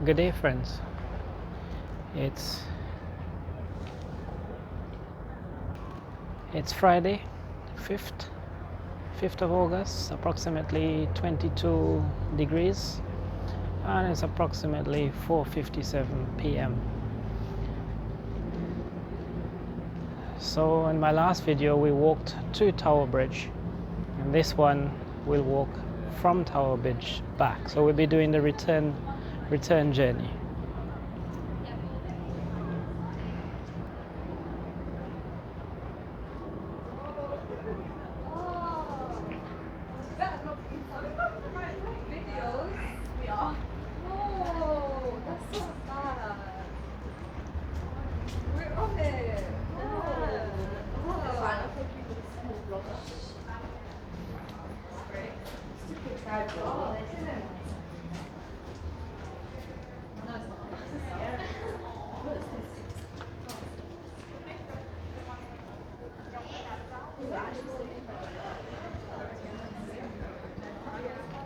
Good day, friends. It's Friday, 5th of August, approximately 22 degrees, and it's approximately 4:57 p.m. So in my last video we walked to Tower Bridge, and this one we'll walk from Tower Bridge back. So we'll be doing the return journey.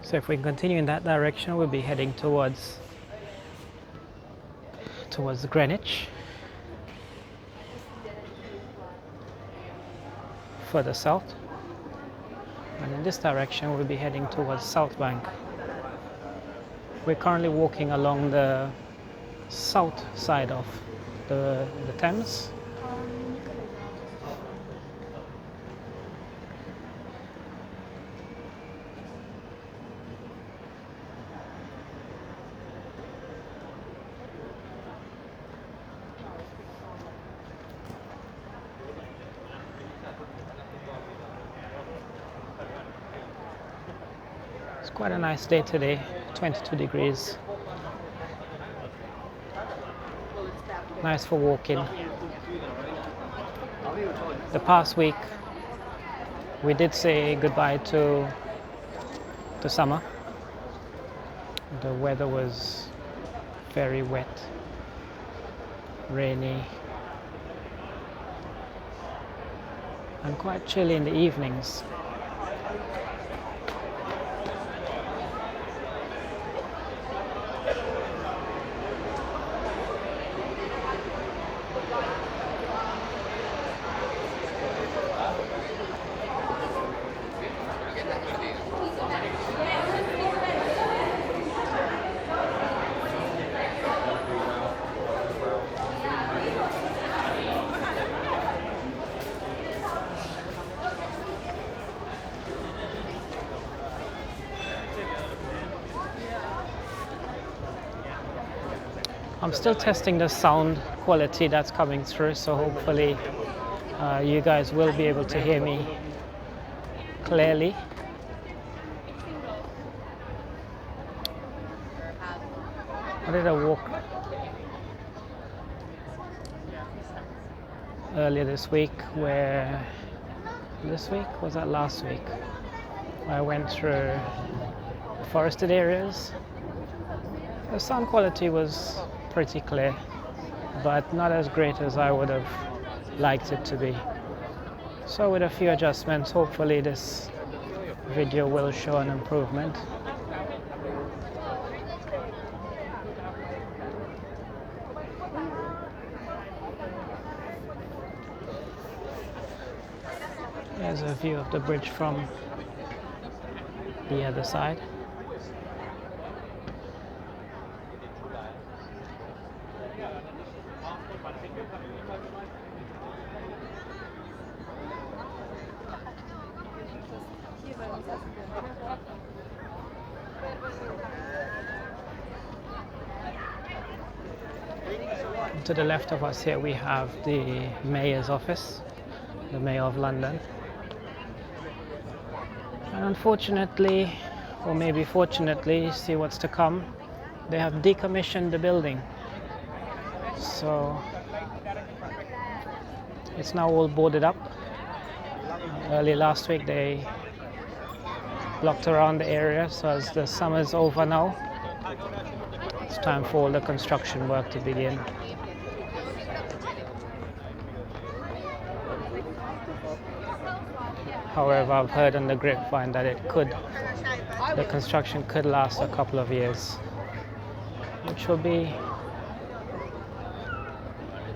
So if we continue in that direction, we'll be heading towards Greenwich, further south, and in this direction we'll be heading towards Southbank. We're currently walking along the south side of the Thames. It's quite a nice day today, 22 degrees. Nice for walking. The past week we did say goodbye to summer. The weather was very wet, rainy, and quite chilly in the evenings. I'm still testing the sound quality that's coming through, so hopefully you guys will be able to hear me clearly. I did a walk earlier this week was that last week? I went through forested areas. The sound quality was pretty clear, but not as great as I would have liked it to be. So with a few adjustments, hopefully this video will show an improvement. There's a view of the bridge from the other side. To the left of us here we have the Mayor's office, the Mayor of London. And unfortunately, or maybe fortunately, see what's to come, they have decommissioned the building. So it's now all boarded up. Early last week they blocked around the area, so as the summer's over now, it's time for all the construction work to begin. However, I've heard on the grapevine that the construction could last a couple of years. which will be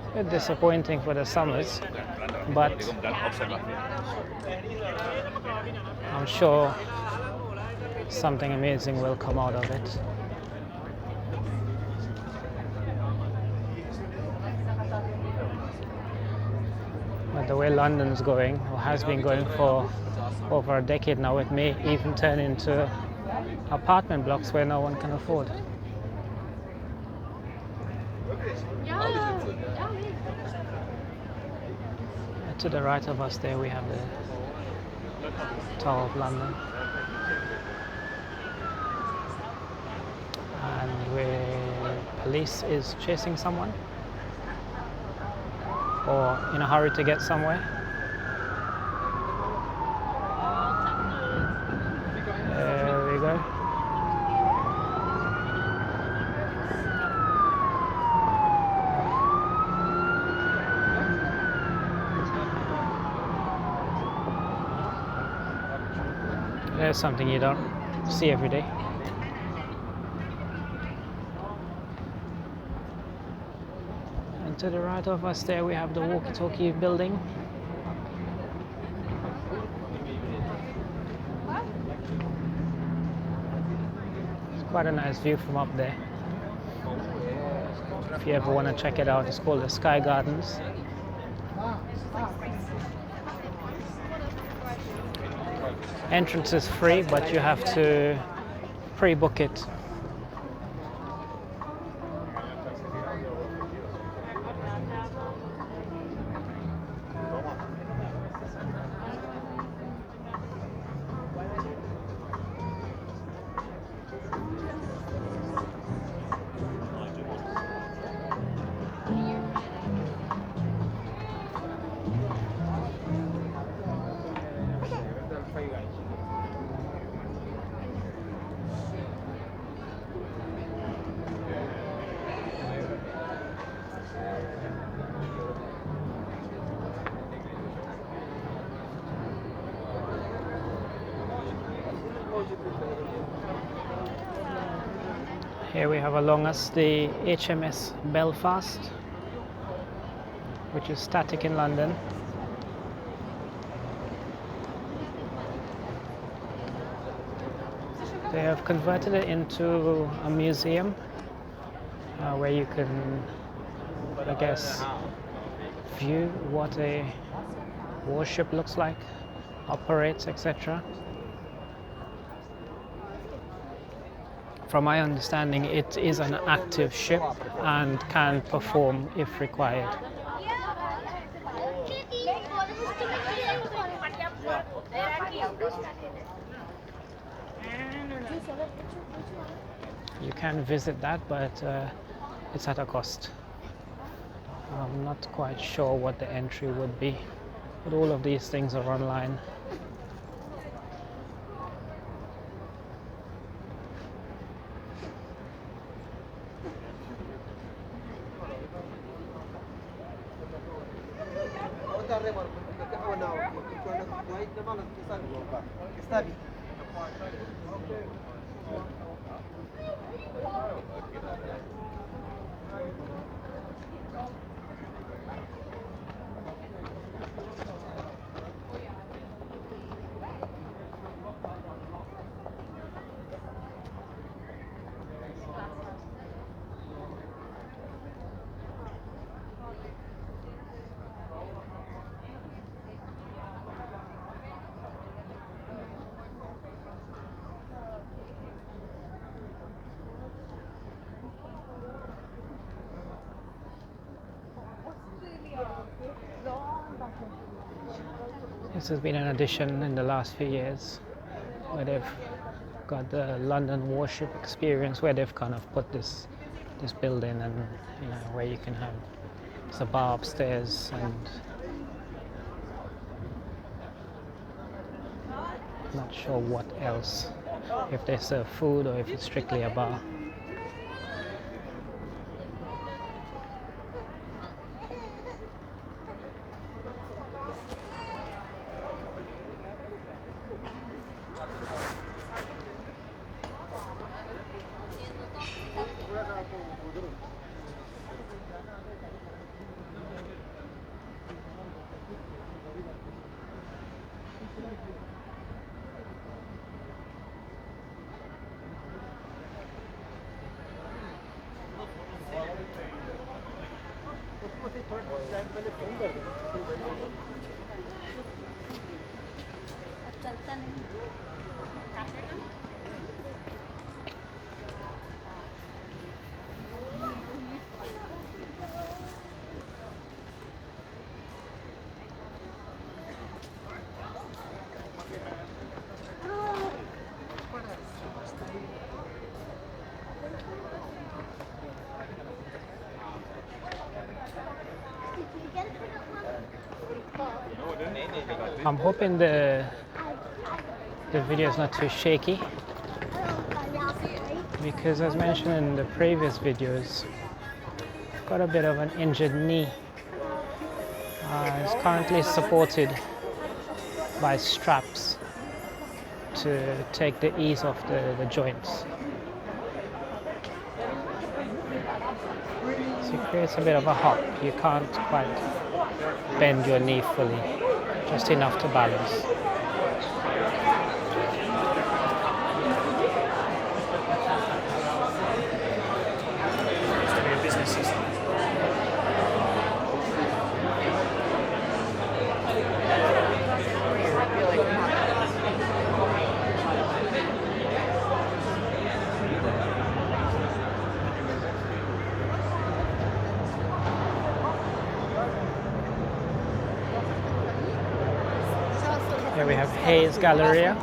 a bit disappointing for the summers, but I'm sure something amazing will come out of it. But the way London's going, or has been going for over a decade now, it may even turn into apartment blocks where no one can afford. To the right of us there we have the Tower of London, and where police is chasing someone or in a hurry to get somewhere. There we go. There's something you don't see every day. And to the right of us there we have the walkie-talkie building. It's quite a nice view from up there. If you ever want to check it out, it's called the Sky Gardens. Entrance is free, but you have to pre-book it. Here we have along us the HMS Belfast, which is static in London. They have converted it into a museum where you can, I guess, view what a warship looks like, operates, etc. From my understanding, it is an active ship and can perform if required. You can visit that, but it's at a cost. I'm not quite sure what the entry would be, but all of these things are online. This has been an addition in the last few years, where they've got the London warship experience, where they've kind of put this building, and where you can have a bar upstairs, and not sure what else, if they serve food or if it's strictly a bar. I'm hoping the video is not too shaky, because as mentioned in the previous videos, I've got a bit of an injured knee. It's currently supported by straps to take the ease off the joints. So it creates a bit of a hop. You can't quite bend your knee fully, just enough to balance. Here we have Hayes Galleria.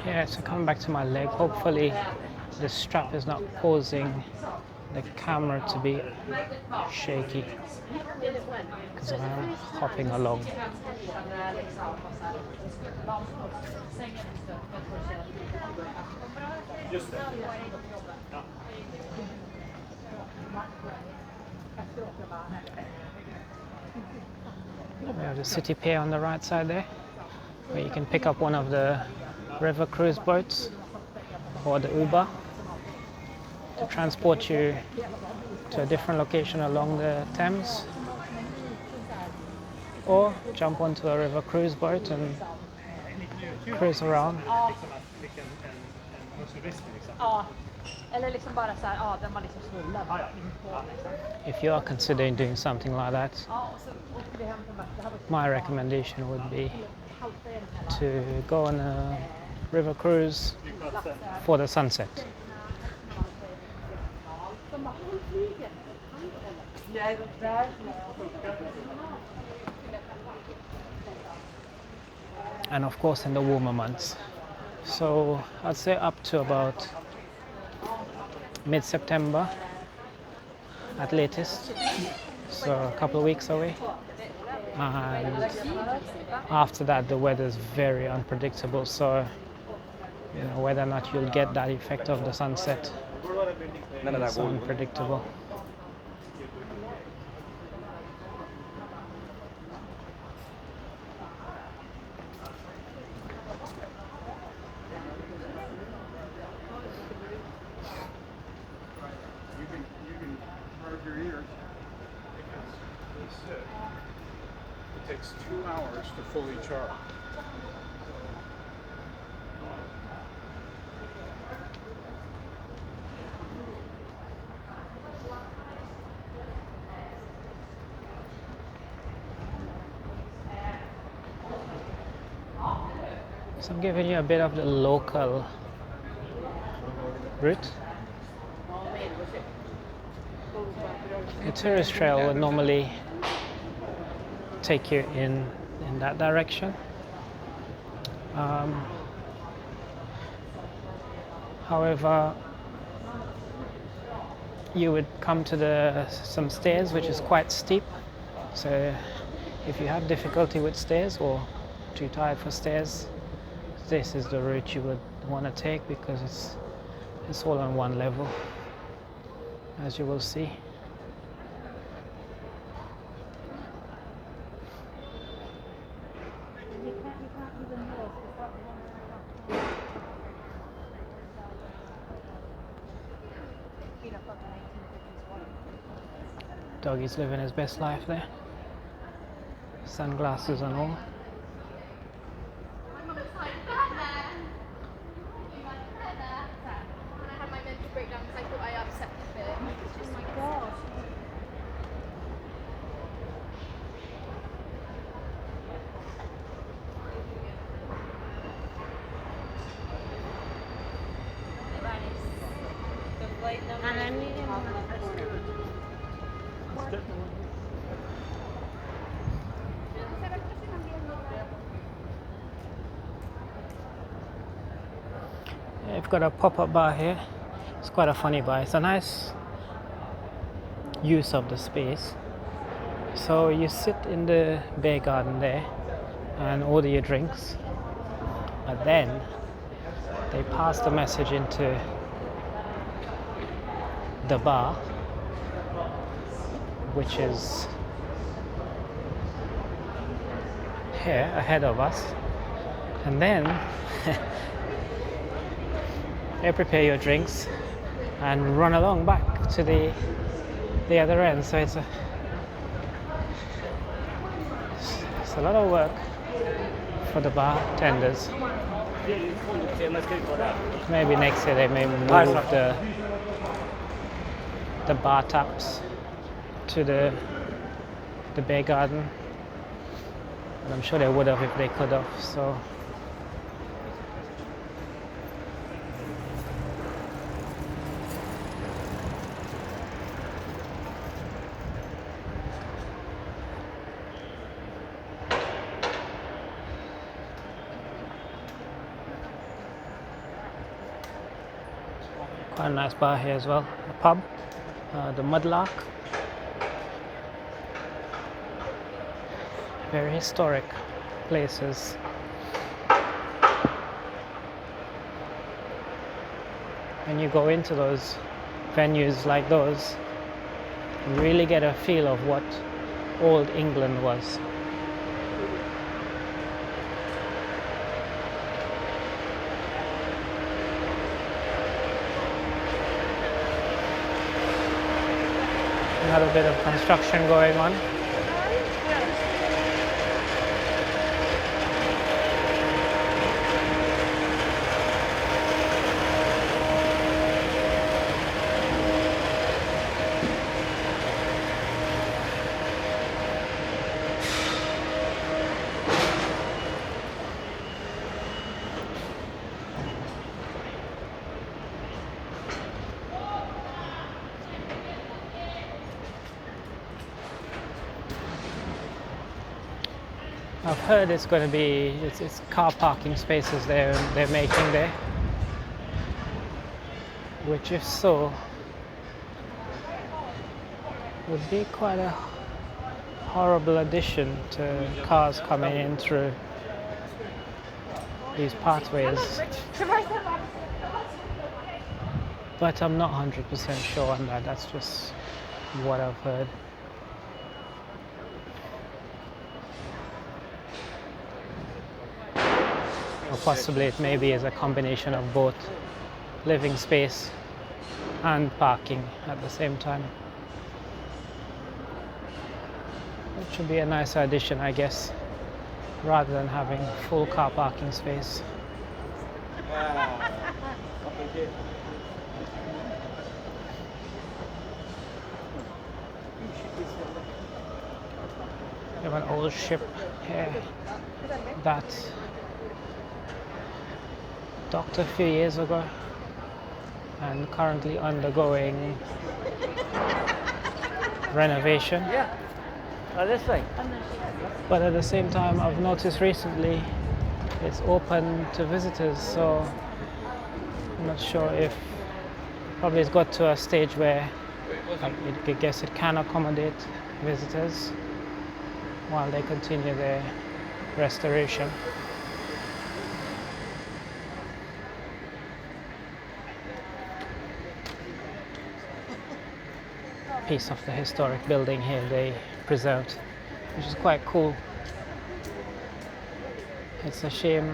Yeah, so coming back to my leg, hopefully the strap is not causing the camera to be shaky, because I'm hopping along. We have the city pier on the right side there, where you can pick up one of the river cruise boats or the Uber to transport you to a different location along the Thames, or jump onto a river cruise boat and cruise around. If you are considering doing something like that, my recommendation would be to go on a river cruise for the sunset. And of course in the warmer months. So I'd say up to about mid-September at latest, so a couple of weeks away. And after that the weather is very unpredictable, so you know, whether or not you'll get that effect of the sunset is unpredictable. It takes 2 hours to fully charge. So I'm giving you a bit of the local route. the tourist trail would normally take you in that direction. However, you would come to some stairs which is quite steep, so if you have difficulty with stairs or too tired for stairs, this is the route you would want to take, because it's all on one level, as you will see. Doggy's living his best life there. Sunglasses and all. I've got a pop-up bar here. It's quite a funny bar. It's a nice use of the space. So you sit in the beer garden there and order your drinks, but then they pass the message into the bar, which is here ahead of us, and then they prepare your drinks and run along back to the other end. So it's a lot of work for the bartenders. Maybe next year they may move the bar taps to the beer garden, and I'm sure they would have if they could have. So quite a nice bar here as well, a pub, the Mudlark. Very historic places. When you go into those venues like those, you really get a feel of what old England was. Another bit of construction going on. I've heard it's going to be it's car parking spaces they're making there, which if so would be quite a horrible addition to cars coming in through these pathways. But I'm not 100% sure on that. That's just what I've heard. Or possibly it maybe is a combination of both living space and parking at the same time. It should be a nice addition, I guess, rather than having full car parking space. We have an old ship here that docked a few years ago and currently undergoing renovation. Yeah. This way. But at the same time, I've noticed recently it's open to visitors, so I'm not sure if probably it's got to a stage where I guess it can accommodate visitors while they continue their restoration. Piece of the historic building here they preserved, which is quite cool. It's a shame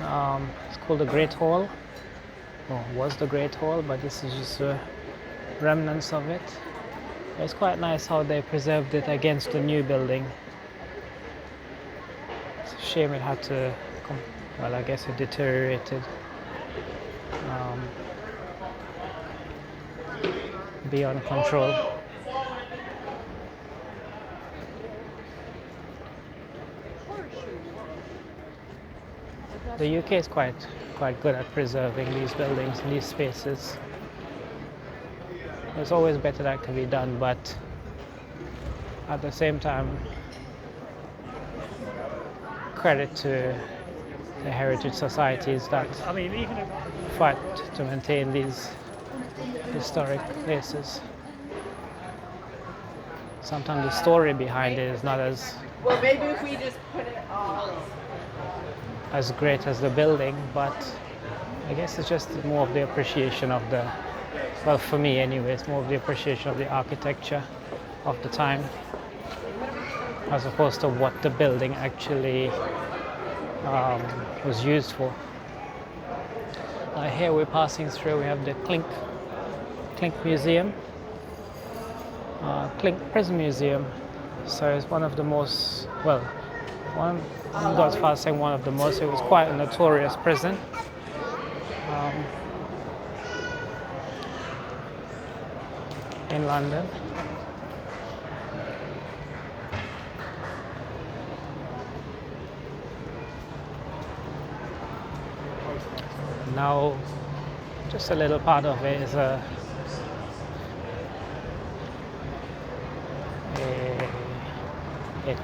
it's called the Great Hall, or was the Great Hall, but this is just remnants of it. It's quite nice how they preserved it against the new building. It's a shame it had to well, I guess it deteriorated beyond control. The UK is quite good at preserving these buildings and these spaces. There's always better that can be done, but at the same time, credit to the heritage societies that fight to maintain these historic places. Sometimes the story behind it is not as Well, maybe if we just put it all. as great as the building, but I guess it's just more of the appreciation of the, well, for me anyway, it's more of the appreciation of the architecture of the time as opposed to what the building actually was used for. Here we're passing through, we have the Clink Museum, Clink Prison Museum. So it's one of the most, well, one, I go as far as saying one of the most, it was quite a notorious prison. In London. Now, just a little part of it is a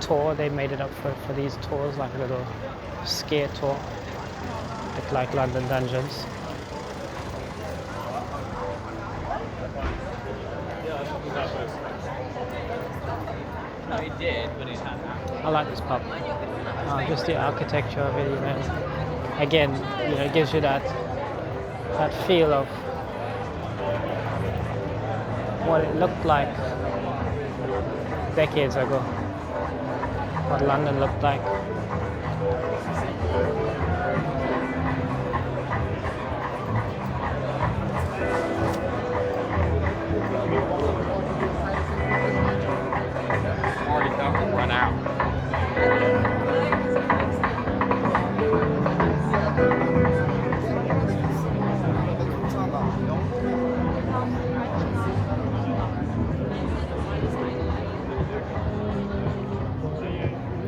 tour. They made it up for these tours, like a little scare tour, a bit like London Dungeons. No, he did, but he's not now. I like this pub. Just the architecture of it, you know. Again, you know, it gives you that feel of what it looked like decades ago, what London looked like. Already come and run out.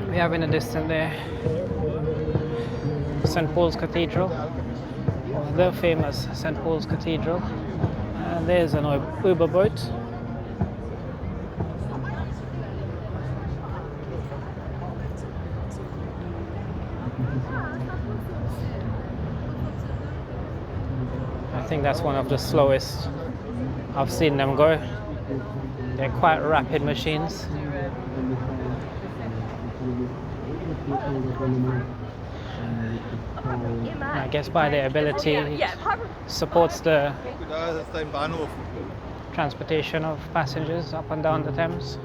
We have in the distance there St. Paul's Cathedral, or the famous St. Paul's Cathedral, and there's an Uber boat. I think that's one of the slowest I've seen them go. They're quite rapid machines. I guess by their ability it supports the transportation of passengers up and down the Thames.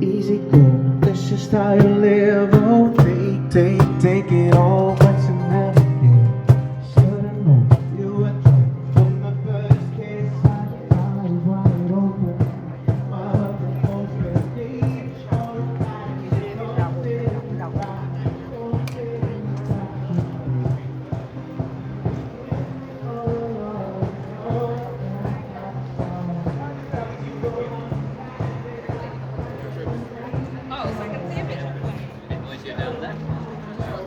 Easy go, that's just how you live. Oh, take it all, but you never get. Should've known you were drunk from the first kiss. I was wide open, my heart was open. Deep, all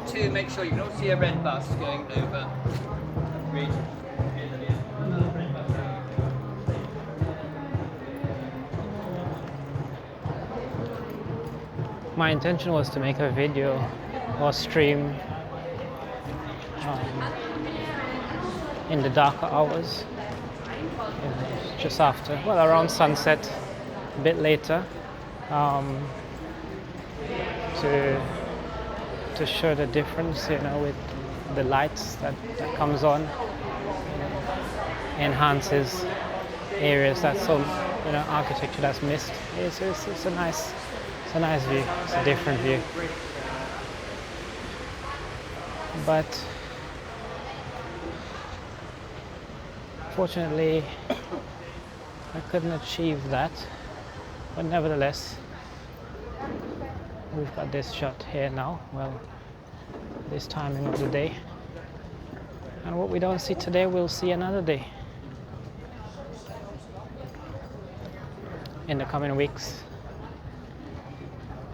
To make sure you can also see a red bus going over. Green. My intention was to make a video or stream in the darker hours, just after, well, around sunset, a bit later, to show the difference, with the lights that comes on, enhances areas that some architecture that's missed. It's a nice view. It's a different view, but fortunately I couldn't achieve that. But nevertheless, we've got this shot here now. Well, this timing of the day, and what we don't see today, we'll see another day in the coming weeks.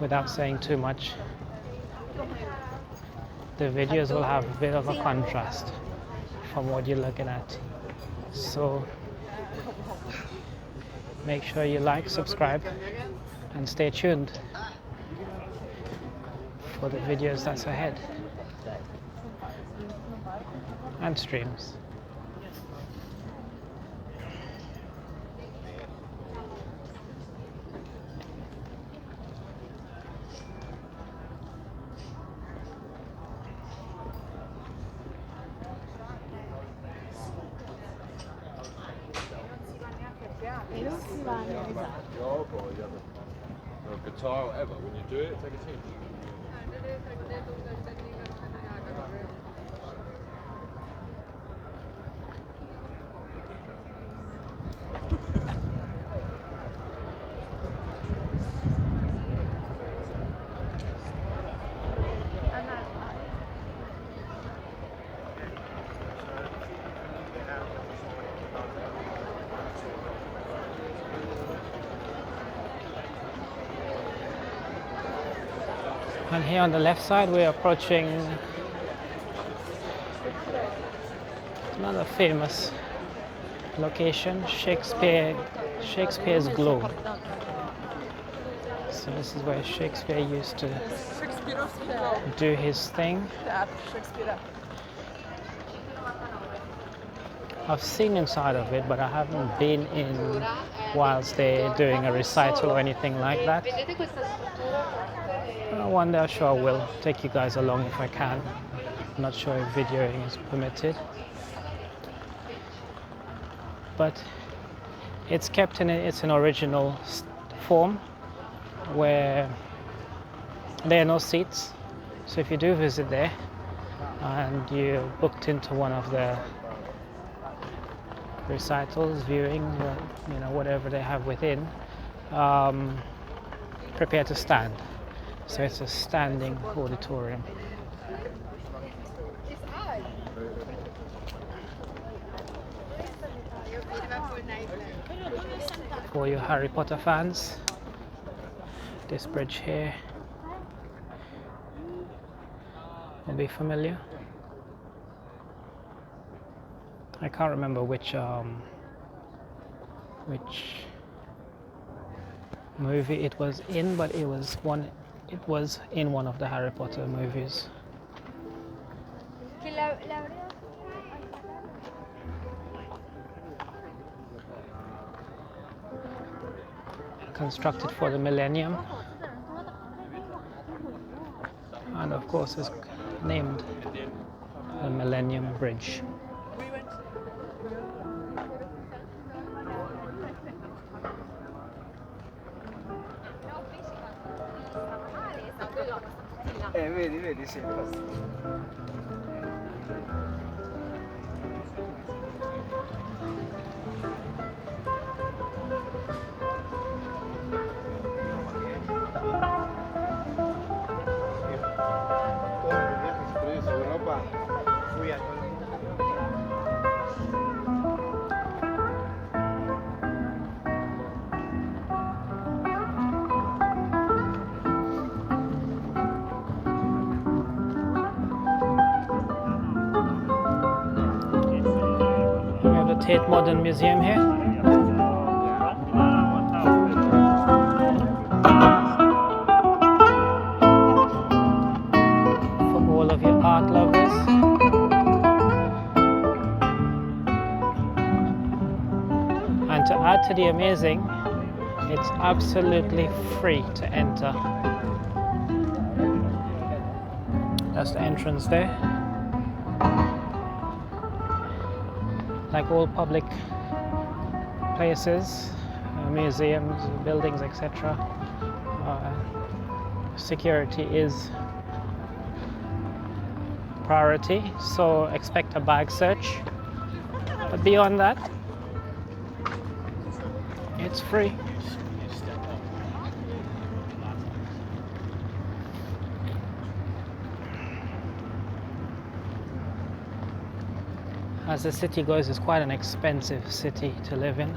Without saying too much, the videos will have a bit of a contrast from what you're looking at. So make sure you like, subscribe, and stay tuned for the videos that's ahead and streams. Or guitar, whatever. When you do it, take a tune. And here on the left side, we're approaching another famous location, Shakespeare's Globe. So this is where Shakespeare used to do his thing. I've seen inside of it, but I haven't been in whilst they're doing a recital or anything like that. One day I'm sure I will take you guys along if I can. I'm not sure if videoing is permitted, but it's kept in its original form, where there are no seats. So if you do visit there and you're booked into one of the recitals, viewing, whatever they have within, prepare to stand. So it's a standing auditorium. For you Harry Potter fans, this bridge here will be familiar. I can't remember which movie it was in, but it was in one of the Harry Potter movies. Constructed for the millennium, and of course is named the Millennium Bridge. Vedi, sì. Tate Modern Museum here. For all of your art lovers. And to add to the amazing, it's absolutely free to enter. That's the entrance there. Like all public places, museums, buildings, etc., security is priority, so expect a bag search. But beyond that, it's free. As the city goes, it's quite an expensive city to live in.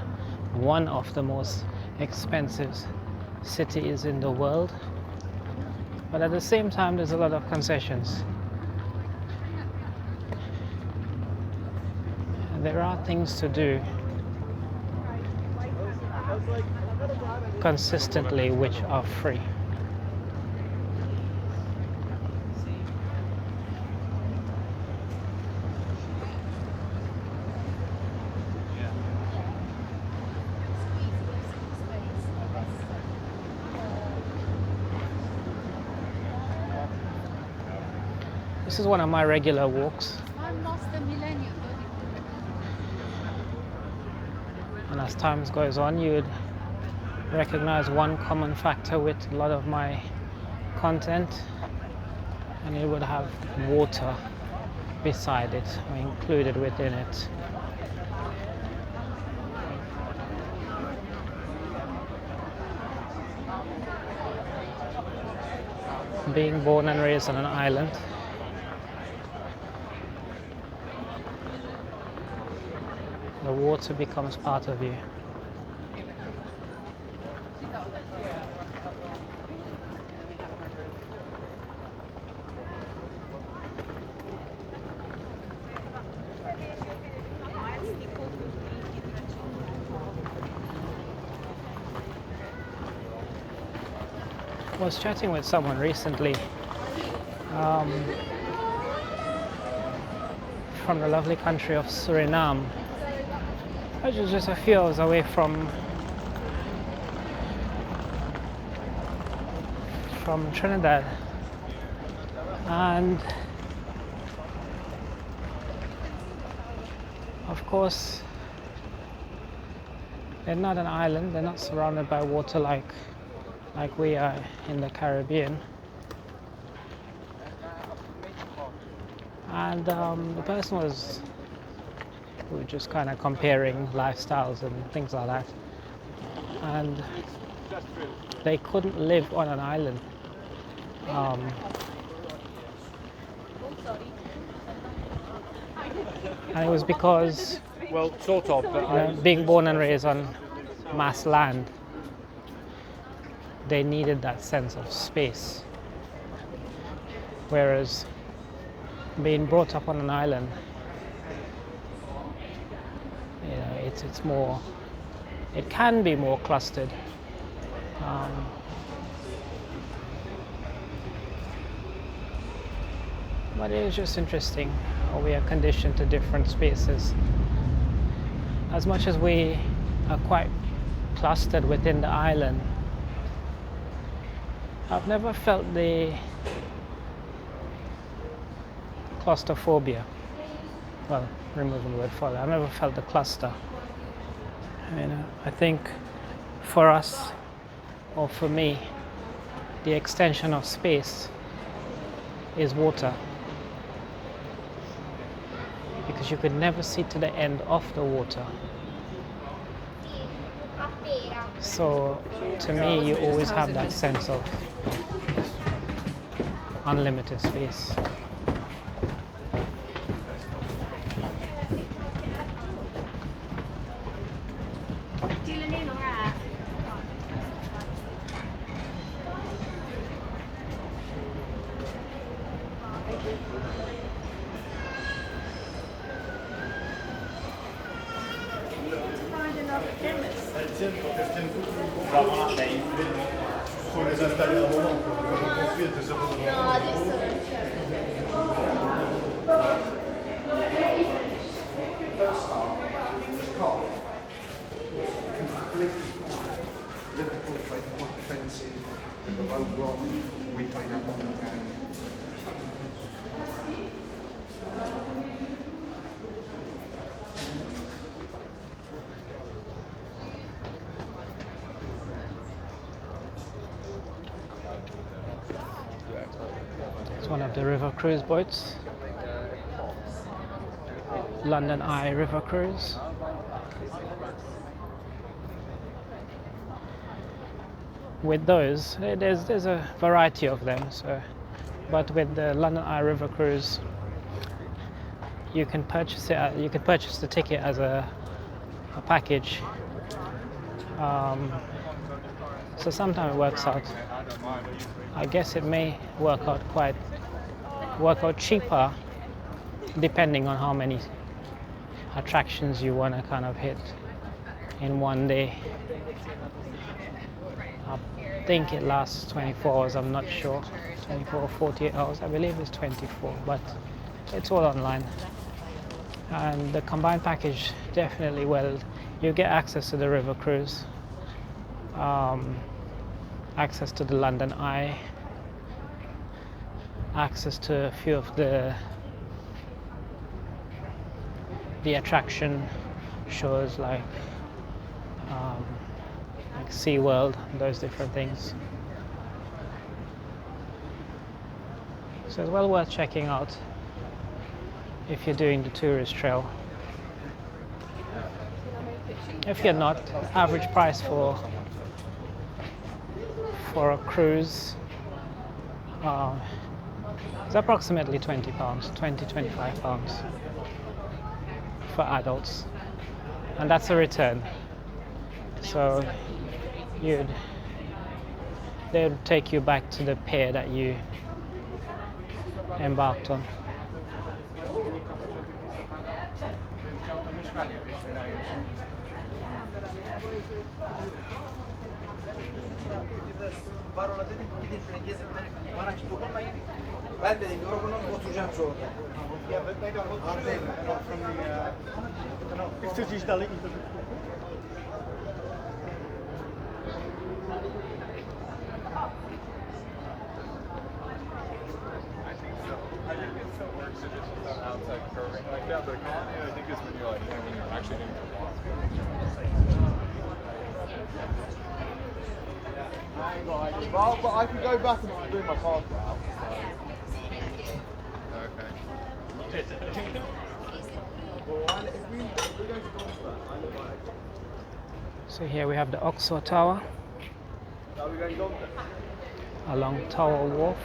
One of the most expensive cities in the world. But at the same time, there's a lot of concessions. And there are things to do consistently which are free. This is one of my regular walks. And as time goes on, you would recognize one common factor with a lot of my content, and it would have water beside it or included within it. Being born and raised on an island, the water becomes part of you. I was chatting with someone recently from the lovely country of Suriname, which is just a few hours away from Trinidad. And of course, they're not an island, they're not surrounded by water like we are in the Caribbean. And the person we were just kind of comparing lifestyles and things like that. And they couldn't live on an island. And it was because, Well, sort of, but being born and raised on mass land, they needed that sense of space. Whereas being brought up on an island, it's more, it can be more clustered. But it is just interesting how we are conditioned to different spaces. As much as we are quite clustered within the island, I've never felt the claustrophobia. Well, removing the word for that, I've never felt the cluster. I think for us, or for me, the extension of space is water. Because you could never see to the end of the water. So to me, you always have that sense of unlimited space. Vraiment, là, il faut les installer un moment, quoi. Ensuite, c'est ça. No, adesso non c'è. Liverpool played quite defensive, and the low block, we played up on the game. It's one of the river cruise boats. London Eye River Cruise. With those, there's a variety of them. So, but with the London Eye River Cruise, you can purchase it. You can purchase the ticket as a package. So sometimes it works out. I guess it may work out cheaper, depending on how many attractions you want to kind of hit in one day. I think it lasts 24 hours, I'm not sure. 24 or 48 hours, I believe it's 24, but it's all online. And the combined package, definitely, well, you get access to the river cruise, access to the London Eye, access to a few of the attraction shows like SeaWorld, those different things. So it's well worth checking out if you're doing the tourist trail. If you're not, average price for a cruise is approximately £20, £20-25 for adults, and that's a return. So they'll take you back to the pier that you embarked on. Ben dedim yorgunum oturacağım şu orada. Yeah, but they don't look from the... It's digital. Outside curving like that, but economy, I think, is when you're like, when you're actually doing the walk. Well, but I can go back and do my pass now. Okay. So here we have the Oxford Tower along Tower Wharf.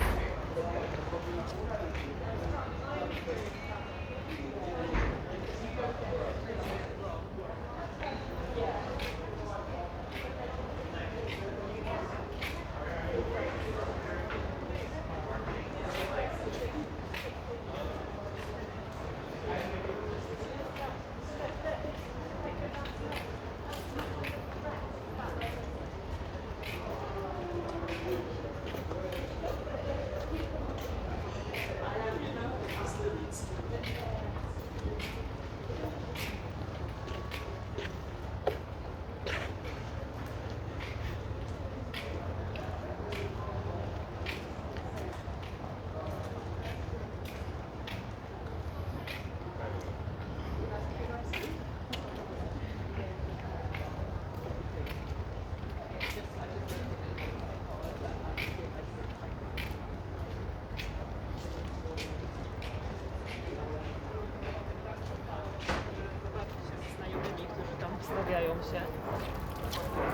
Stawiają się.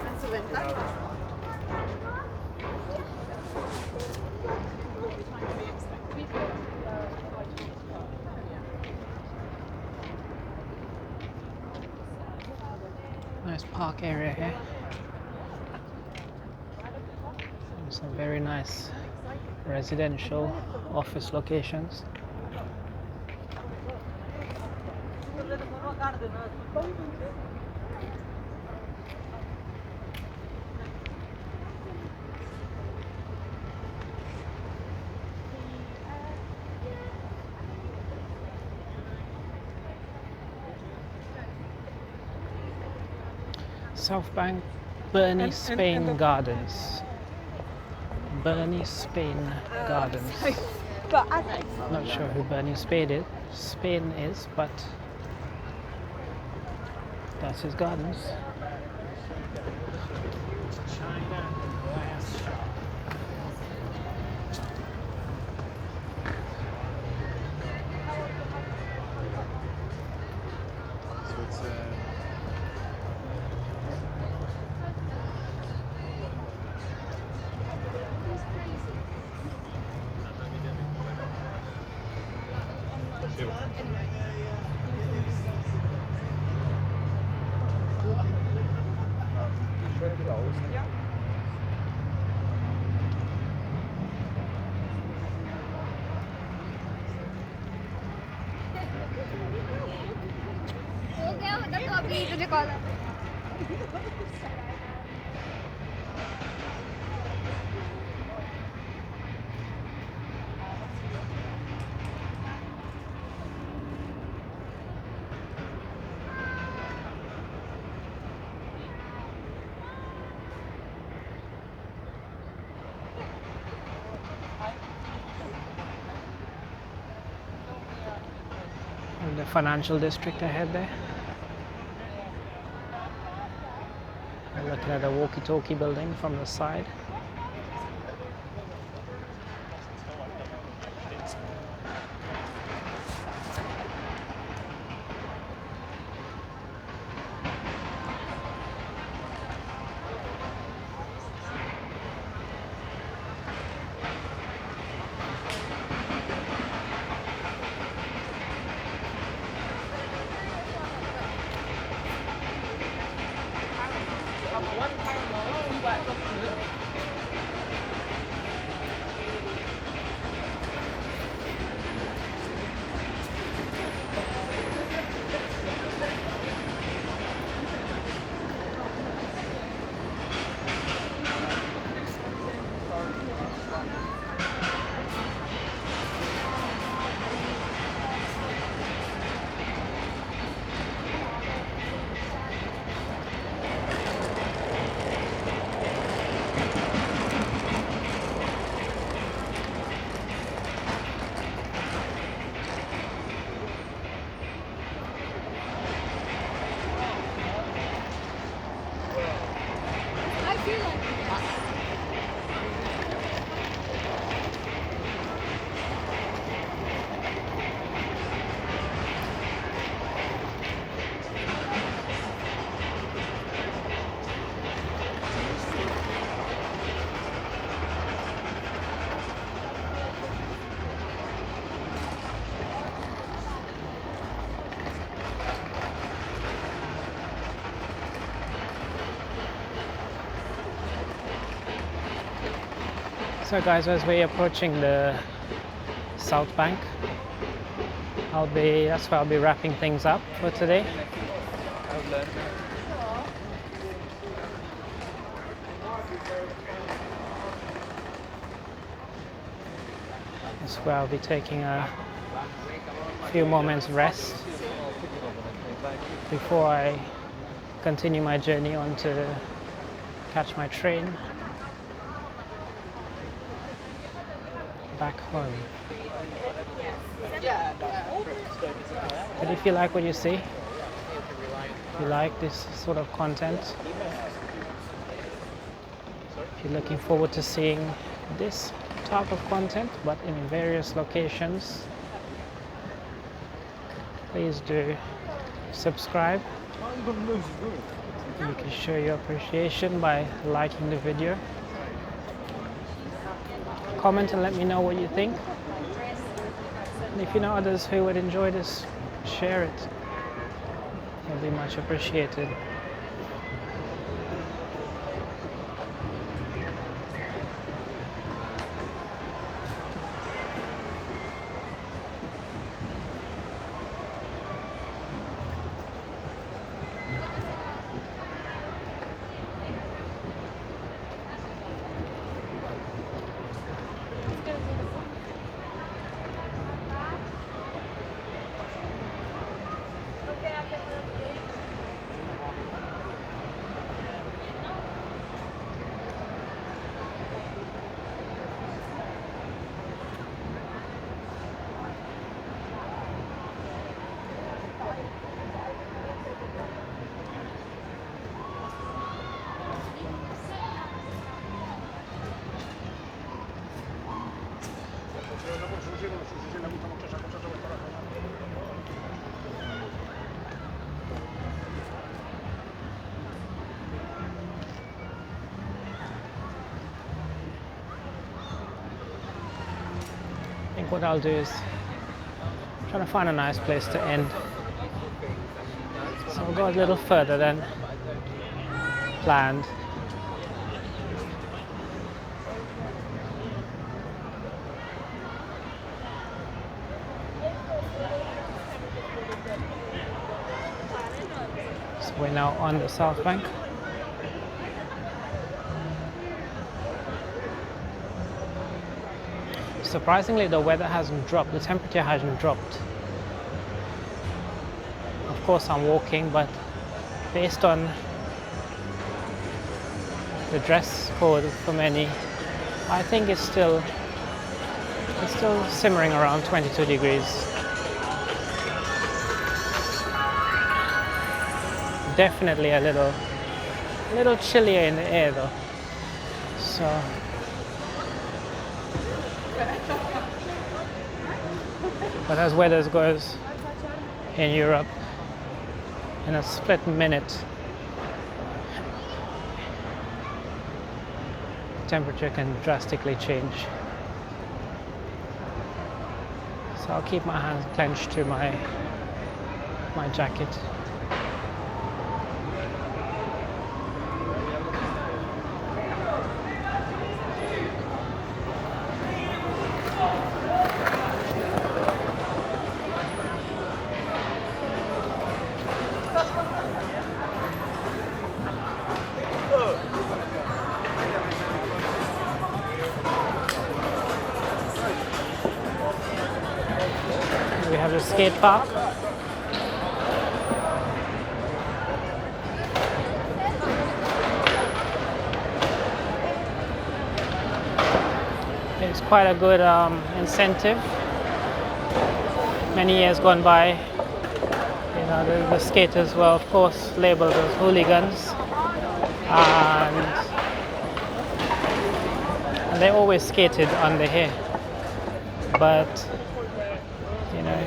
A co będzie? Nice park area here. Some very nice residential office locations. Southbank, Burney, Spain Gardens. Burney, Spain Gardens. Not sure who Burney, Spain is, but that's his gardens. China glass shop. So it's हो गया मतलब तो अभी तुझे call The financial district ahead there. We're looking at a walkie-talkie building from the side. So guys, as we're approaching the Southbank, that's where I'll be wrapping things up for today. That's where I'll be taking a few moments rest before I continue my journey on to catch my train back home. But if you like what you see, if you like this sort of content, if you're looking forward to seeing this type of content but in various locations, please do subscribe. You can show your appreciation by liking the video. Comment and let me know what you think. And if you know others who would enjoy this, share it. It'll be much appreciated. think what I'll do is try to find a nice place to end. So I'll go a little further than planned. So we're now on the Southbank. Surprisingly, the weather hasn't dropped, the temperature hasn't dropped. Of course, I'm walking, but based on the dress code for many, I think it's still simmering around 22 degrees. Definitely a little chillier in the air though. So but as weather goes in Europe, in a split minute, temperature can drastically change. So I'll keep my hands clenched to my jacket. We have the skate park. It's quite a good incentive. Many years gone by, you know, the skaters were of course labeled as hooligans, and they always skated under here. But you know,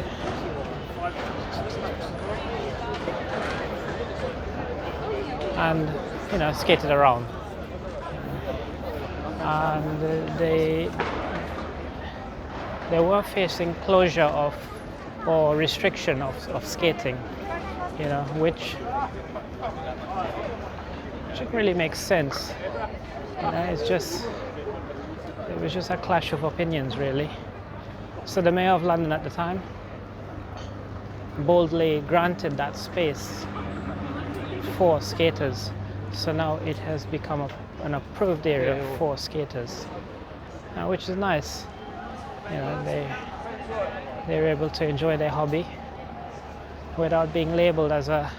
and you know, skated around, and they were facing closure of or restriction of skating, you know, which really makes sense. You know, it was just a clash of opinions really. So the Mayor of London at the time boldly granted that space for skaters. So now it has become an approved area for skaters, which is nice. You know, they're able to enjoy their hobby without being labeled as a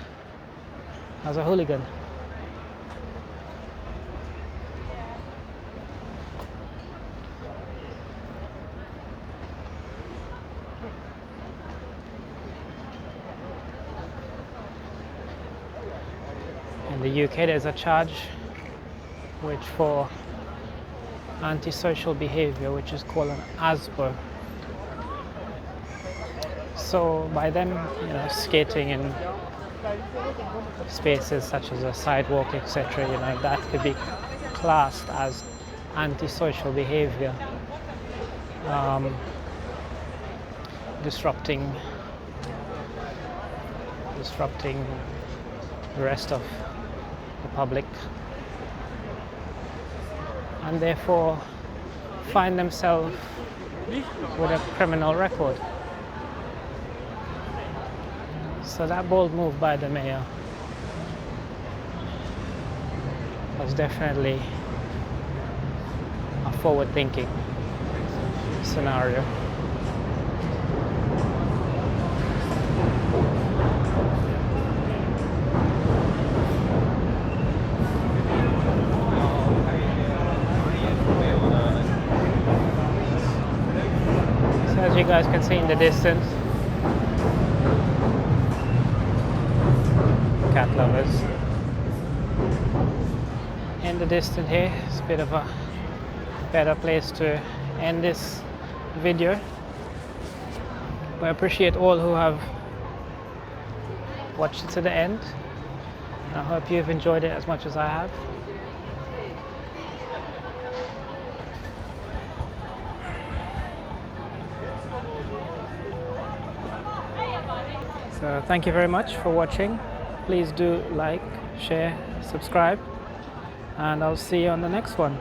hooligan. In the UK there's a charge which for antisocial behavior, which is called an ASBO. So by them, you know, skating in spaces such as a sidewalk, etc., you know, that could be classed as antisocial behavior, disrupting the rest of the public, and therefore find themselves with a criminal record. So that bold move by the mayor was definitely a forward-thinking scenario. So as you guys can see in the distance, cat lovers. In the distance here, it's a bit of a better place to end this video. But I appreciate all who have watched it to the end. I hope you've enjoyed it as much as I have. So thank you very much for watching. Please do like, share, subscribe, and I'll see you on the next one.